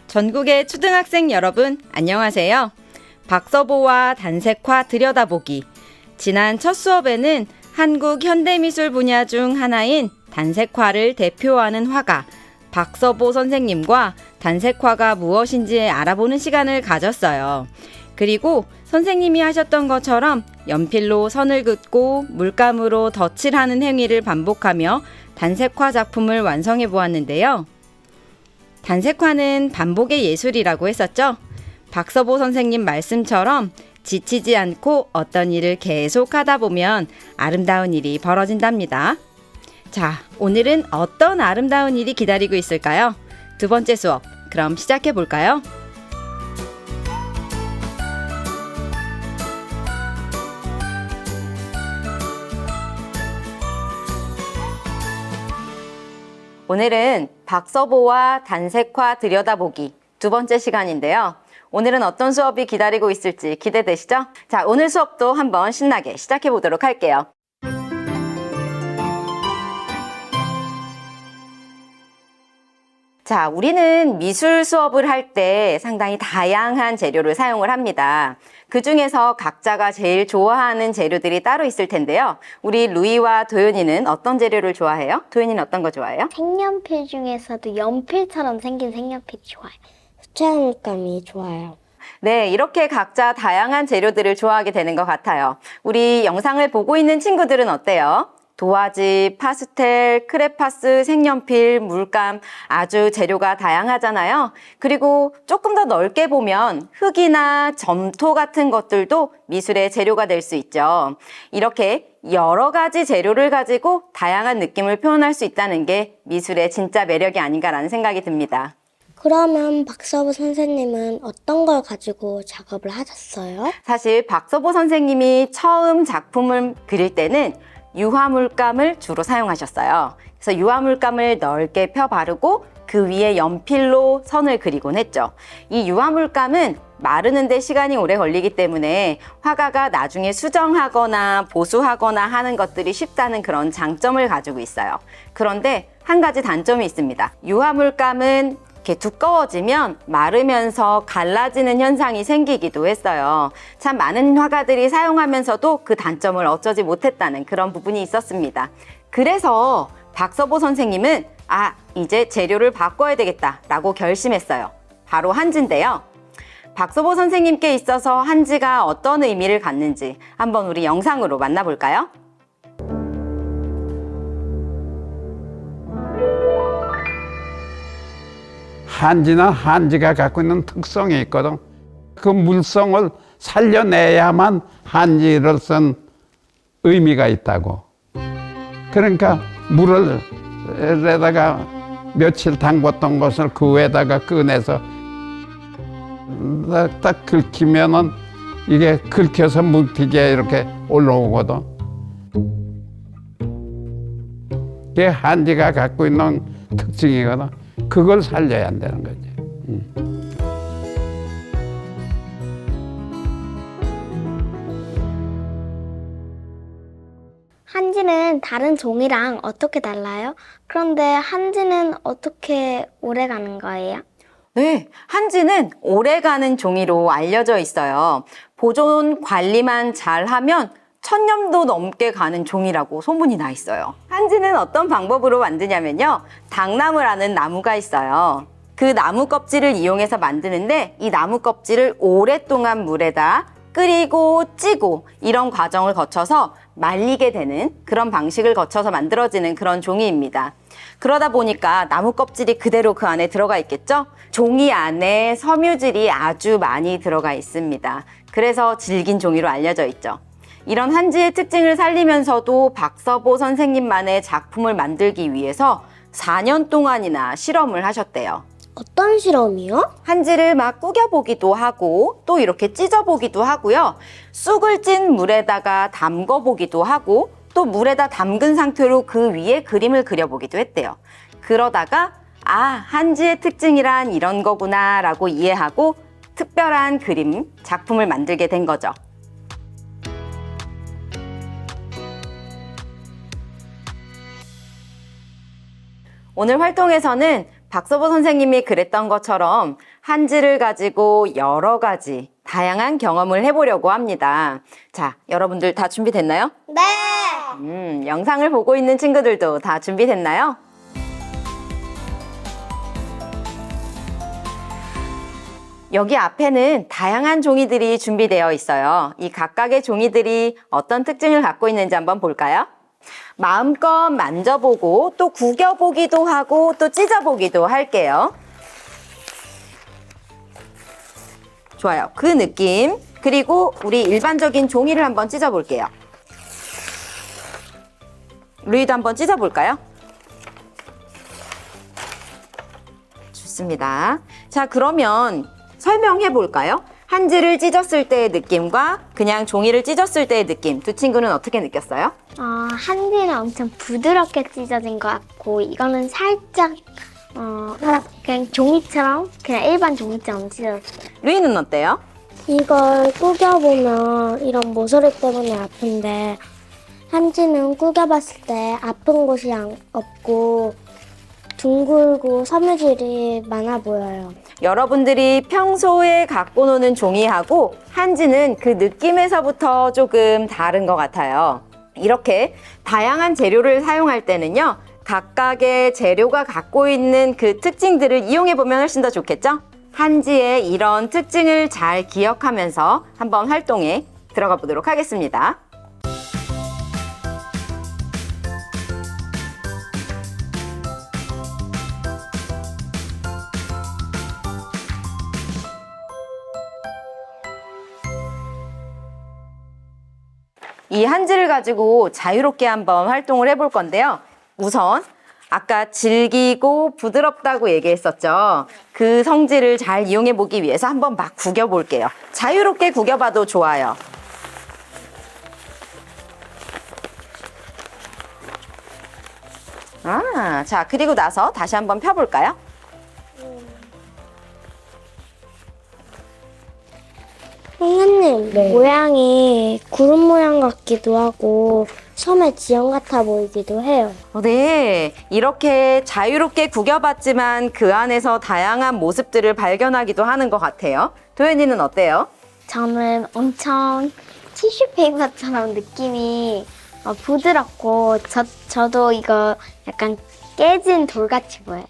전국의 초등학생 여러분, 안녕하세요. 박서보와 단색화 들여다보기. 지난 첫 수업에는 한국 현대미술 분야 중 하나인 단색화를 대표하는 화가 박서보 선생님과 단색화가 무엇인지 알아보는 시간을 가졌어요. 그리고 선생님이 하셨던 것처럼 연필로 선을 긋고 물감으로 덧칠하는 행위를 반복하며 단색화 작품을 완성해 보았는데요. 단색화는 반복의 예술이라고 했었죠. 박서보 선생님 말씀처럼 지치지 않고 어떤 일을 계속 하다 보면 아름다운 일이 벌어진답니다. 자, 오늘은 어떤 아름다운 일이 기다리고 있을까요? 두 번째 수업, 그럼 시작해 볼까요? 오늘은 박서보와 단색화 들여다보기 두 번째 시간인데요. 오늘은 어떤 수업이 기다리고 있을지 기대되시죠? 자, 오늘 수업도 한번 신나게 시작해 보도록 할게요. 자, 우리는 미술 수업을 할 때 상당히 다양한 재료를 사용을 합니다. 그 중에서 각자가 제일 좋아하는 재료들이 따로 있을 텐데요. 우리 루이와 도윤이는 어떤 재료를 좋아해요? 도윤이는 어떤 거 좋아해요? 색연필 중에서도 연필처럼 생긴 색연필이 좋아요. 수채화물감이 좋아요. 네, 이렇게 각자 다양한 재료들을 좋아하게 되는 것 같아요. 우리 영상을 보고 있는 친구들은 어때요? 도화지, 파스텔, 크레파스, 색연필, 물감 아주 재료가 다양하잖아요. 그리고 조금 더 넓게 보면 흙이나 점토 같은 것들도 미술의 재료가 될 수 있죠. 이렇게 여러 가지 재료를 가지고 다양한 느낌을 표현할 수 있다는 게 미술의 진짜 매력이 아닌가라는 생각이 듭니다. 그러면 박서부 선생님은 어떤 걸 가지고 작업을 하셨어요? 사실 박서보 선생님이 처음 작품을 그릴 때는 유화물감을 주로 사용하셨어요. 그래서 유화물감을 넓게 펴 바르고 그 위에 연필로 선을 그리곤 했죠. 이 유화물감은 마르는데 시간이 오래 걸리기 때문에 화가가 나중에 수정하거나 보수하거나 하는 것들이 쉽다는 그런 장점을 가지고 있어요. 그런데 한 가지 단점이 있습니다. 유화물감은 이렇게 두꺼워지면 마르면서 갈라지는 현상이 생기기도 했어요. 참 많은 화가들이 사용하면서도 그 단점을 어쩌지 못했다는 그런 부분이 있었습니다. 그래서 박서보 선생님은 이제 재료를 바꿔야 되겠다라고 결심했어요. 바로 한지인데요. 박서보 선생님께 있어서 한지가 어떤 의미를 갖는지 한번 우리 영상으로 만나볼까요? 한지는 한지가 갖고 있는 특성이 있거든. 그 물성을 살려내야만 한지를 쓴 의미가 있다고. 그러니까 물에다가 며칠 담궜던 것을 그 위에다가 꺼내서 딱 긁히면은 이게 긁혀서 물티게 이렇게 올라오거든. 그게 한지가 갖고 있는 특징이거든. 그걸 살려야 한다는 거지. 한지는 다른 종이랑 어떻게 달라요? 그런데 한지는 어떻게 오래 가는 거예요? 네, 한지는 오래가는 종이로 알려져 있어요. 보존 관리만 잘하면 1000년도 넘게 가는 종이라고 소문이 나 있어요. 한지는 어떤 방법으로 만드냐면요. 당나무라는 나무가 있어요. 그 나무 껍질을 이용해서 만드는데 이 나무 껍질을 오랫동안 물에다 끓이고 찌고 이런 과정을 거쳐서 말리게 되는 그런 방식을 거쳐서 만들어지는 그런 종이입니다. 그러다 보니까 나무 껍질이 그대로 그 안에 들어가 있겠죠? 종이 안에 섬유질이 아주 많이 들어가 있습니다. 그래서 질긴 종이로 알려져 있죠. 이런 한지의 특징을 살리면서도 박서보 선생님만의 작품을 만들기 위해서 4년 동안이나 실험을 하셨대요. 어떤 실험이요? 한지를 막 구겨보기도 하고 또 이렇게 찢어보기도 하고요. 쑥을 찐 물에다가 담궈보기도 하고 또 물에다 담근 상태로 그 위에 그림을 그려보기도 했대요. 그러다가 한지의 특징이란 이런 거구나 라고 이해하고 특별한 그림, 작품을 만들게 된 거죠. 오늘 활동에서는 박서보 선생님이 그랬던 것처럼 한지를 가지고 여러 가지 다양한 경험을 해보려고 합니다. 자, 여러분들 다 준비됐나요? 네! 영상을 보고 있는 친구들도 다 준비됐나요? 여기 앞에는 다양한 종이들이 준비되어 있어요. 이 각각의 종이들이 어떤 특징을 갖고 있는지 한번 볼까요? 마음껏 만져보고 또 구겨보기도 하고 또 찢어보기도 할게요. 좋아요. 그 느낌. 그리고 우리 일반적인 종이를 한번 찢어볼게요. 루이도 한번 찢어볼까요? 좋습니다. 자, 그러면 설명해 볼까요? 한지를 찢었을 때의 느낌과 그냥 종이를 찢었을 때의 느낌, 두 친구는 어떻게 느꼈어요? 한지는 엄청 부드럽게 찢어진 것 같고 이거는 살짝 그냥 종이처럼 그냥 일반 종이처럼 찢어졌어요. 루이는 어때요? 이걸 구겨보면 이런 모서리 때문에 아픈데 한지는 구겨봤을 때 아픈 곳이 없고 둥글고 섬유질이 많아 보여요. 여러분들이 평소에 갖고 노는 종이하고 한지는 그 느낌에서부터 조금 다른 것 같아요. 이렇게 다양한 재료를 사용할 때는요, 각각의 재료가 갖고 있는 그 특징들을 이용해보면 훨씬 더 좋겠죠? 한지의 이런 특징을 잘 기억하면서 한번 활동에 들어가 보도록 하겠습니다. 이 한지를 가지고 자유롭게 한번 활동을 해볼 건데요. 우선 아까 질기고 부드럽다고 얘기했었죠. 그 성질을 잘 이용해 보기 위해서 한번 막 구겨 볼게요. 자유롭게 구겨봐도 좋아요. 자, 그리고 나서 다시 한번 펴볼까요? 선생님, 모양이 구름 모양 같기도 하고 섬의 지형 같아 보이기도 해요. 네, 이렇게 자유롭게 구겨봤지만 그 안에서 다양한 모습들을 발견하기도 하는 것 같아요. 도현이는 어때요? 저는 엄청 티슈페이퍼처럼 느낌이 부드럽고 저도 이거 약간 깨진 돌같이 보여요.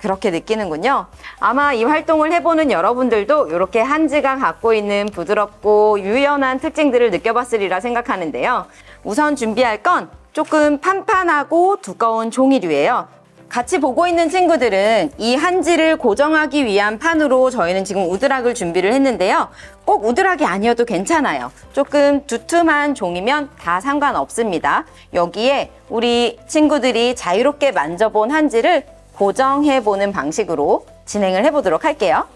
그렇게 느끼는군요. 아마 이 활동을 해보는 여러분들도 이렇게 한지가 갖고 있는 부드럽고 유연한 특징들을 느껴봤으리라 생각하는데요. 우선 준비할 건 조금 판판하고 두꺼운 종이류예요. 같이 보고 있는 친구들은 이 한지를 고정하기 위한 판으로 저희는 지금 우드락을 준비를 했는데요. 꼭 우드락이 아니어도 괜찮아요. 조금 두툼한 종이면 다 상관없습니다. 여기에 우리 친구들이 자유롭게 만져본 한지를 고정해보는 방식으로 진행을 해보도록 할게요.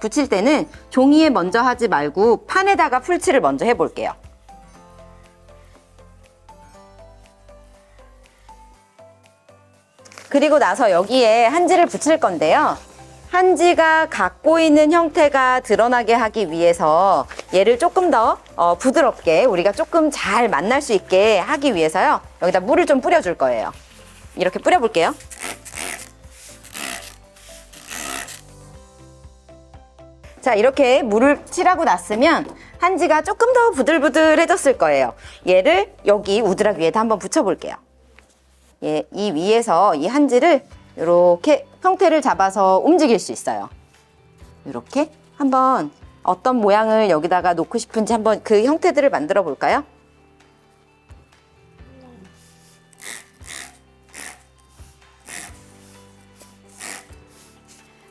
붙일 때는 종이에 먼저 하지 말고 판에다가 풀칠을 먼저 해볼게요. 그리고 나서 여기에 한지를 붙일 건데요. 한지가 갖고 있는 형태가 드러나게 하기 위해서 얘를 조금 더 부드럽게 우리가 조금 잘 만날 수 있게 하기 위해서요. 여기다 물을 좀 뿌려줄 거예요. 이렇게 뿌려볼게요. 자, 이렇게 물을 칠하고 났으면 한지가 조금 더 부들부들해졌을 거예요. 얘를 여기 우드락 위에다 한번 붙여볼게요. 이 위에서 이 한지를 이렇게 형태를 잡아서 움직일 수 있어요. 이렇게 한번 어떤 모양을 여기다가 놓고 싶은지 한번 그 형태들을 만들어 볼까요?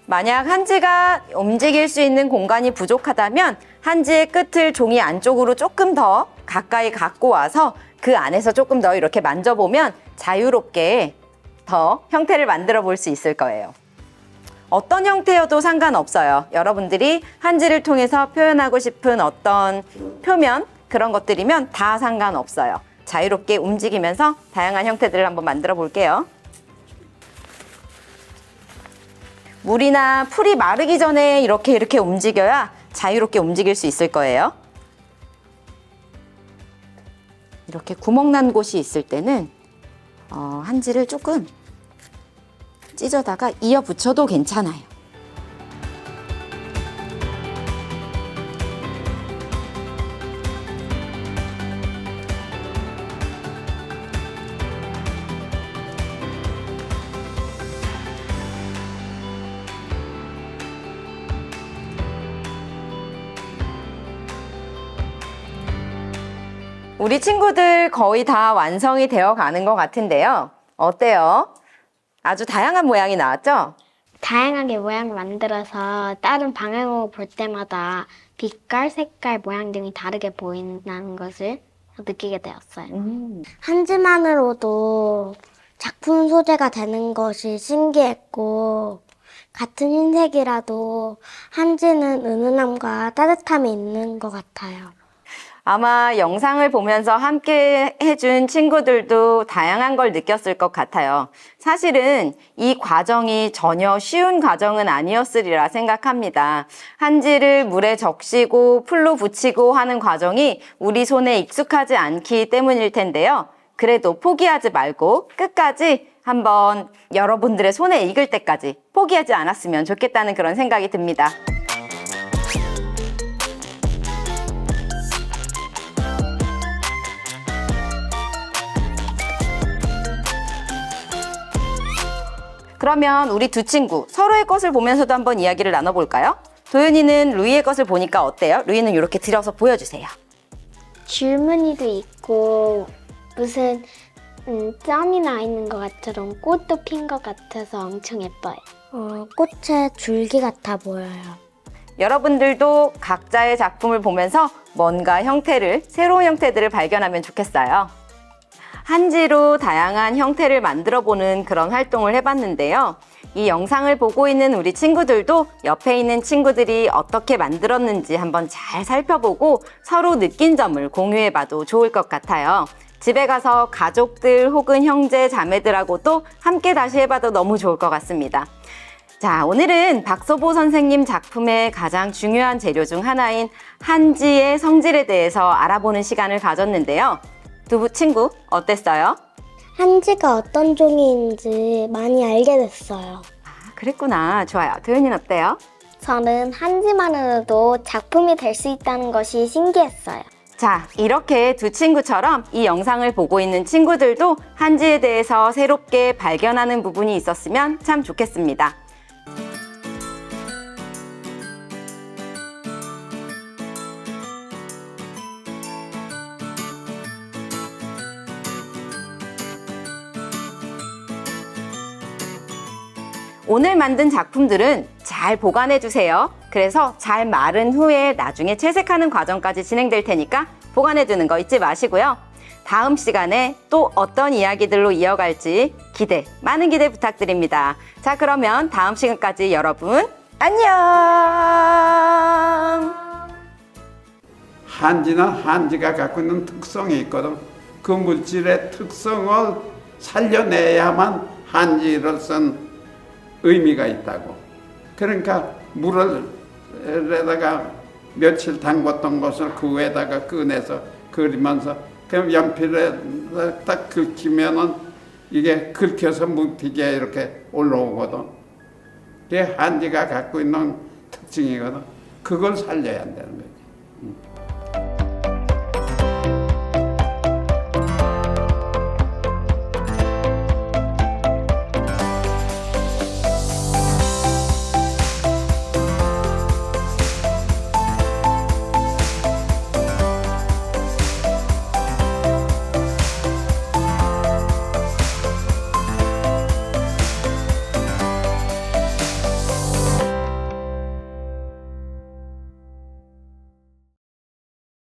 만약 한지가 움직일 수 있는 공간이 부족하다면 한지의 끝을 종이 안쪽으로 조금 더 가까이 갖고 와서 그 안에서 조금 더 이렇게 만져보면 자유롭게 더 형태를 만들어 볼 수 있을 거예요. 어떤 형태여도 상관없어요. 여러분들이 한지를 통해서 표현하고 싶은 어떤 표면, 그런 것들이면 다 상관없어요. 자유롭게 움직이면서 다양한 형태들을 한번 만들어 볼게요. 물이나 풀이 마르기 전에 이렇게 움직여야 자유롭게 움직일 수 있을 거예요. 이렇게 구멍 난 곳이 있을 때는 한지를 조금 찢어다가 이어 붙여도 괜찮아요. 우리 친구들 거의 다 완성이 되어 가는 것 같은데요. 어때요? 아주 다양한 모양이 나왔죠? 다양하게 모양을 만들어서 다른 방향으로 볼 때마다 빛깔, 색깔, 모양 등이 다르게 보인다는 것을 느끼게 되었어요. 한지만으로도 작품 소재가 되는 것이 신기했고, 같은 흰색이라도 한지는 은은함과 따뜻함이 있는 것 같아요. 아마 영상을 보면서 함께 해준 친구들도 다양한 걸 느꼈을 것 같아요. 사실은 이 과정이 전혀 쉬운 과정은 아니었으리라 생각합니다. 한지를 물에 적시고 풀로 붙이고 하는 과정이 우리 손에 익숙하지 않기 때문일 텐데요. 그래도 포기하지 말고 끝까지 한번 여러분들의 손에 익을 때까지 포기하지 않았으면 좋겠다는 그런 생각이 듭니다. 그러면 우리 두 친구 서로의 것을 보면서도 한번 이야기를 나눠볼까요? 도윤이는 루이의 것을 보니까 어때요? 루이는 이렇게 들어서 보여주세요. 줄무늬도 있고 무슨 점이 나 있는 것 같처럼 꽃도 핀 것 같아서 엄청 예뻐요. 꽃의 줄기 같아 보여요. 여러분들도 각자의 작품을 보면서 뭔가 형태를, 새로운 형태들을 발견하면 좋겠어요. 한지로 다양한 형태를 만들어보는 그런 활동을 해봤는데요. 이 영상을 보고 있는 우리 친구들도 옆에 있는 친구들이 어떻게 만들었는지 한번 잘 살펴보고 서로 느낀 점을 공유해봐도 좋을 것 같아요. 집에 가서 가족들 혹은 형제, 자매들하고도 함께 다시 해봐도 너무 좋을 것 같습니다. 자, 오늘은 박서보 선생님 작품의 가장 중요한 재료 중 하나인 한지의 성질에 대해서 알아보는 시간을 가졌는데요. 두 친구 어땠어요? 한지가 어떤 종이인지 많이 알게 됐어요. 그랬구나. 좋아요. 도윤이는 어때요? 저는 한지만으로도 작품이 될 수 있다는 것이 신기했어요. 자, 이렇게 두 친구처럼 이 영상을 보고 있는 친구들도 한지에 대해서 새롭게 발견하는 부분이 있었으면 참 좋겠습니다. 오늘 만든 작품들은 잘 보관해 주세요. 그래서 잘 마른 후에 나중에 채색하는 과정까지 진행될 테니까 보관해 두는 거 잊지 마시고요. 다음 시간에 또 어떤 이야기들로 이어갈지 많은 기대 부탁드립니다. 자, 그러면 다음 시간까지 여러분 안녕! 한지는 한지가 갖고 있는 특성이 있거든. 그 물질의 특성을 살려내야만 한지로선 의미가 있다고. 그러니까 물에다가 며칠 담궜던 것을 그 위에다가 꺼내서 그리면서 그럼 연필에 딱 긁히면은 이게 긁혀서 뭉티게 이렇게 올라오거든. 그게 한지가 갖고 있는 특징이거든. 그걸 살려야 한다는 거지.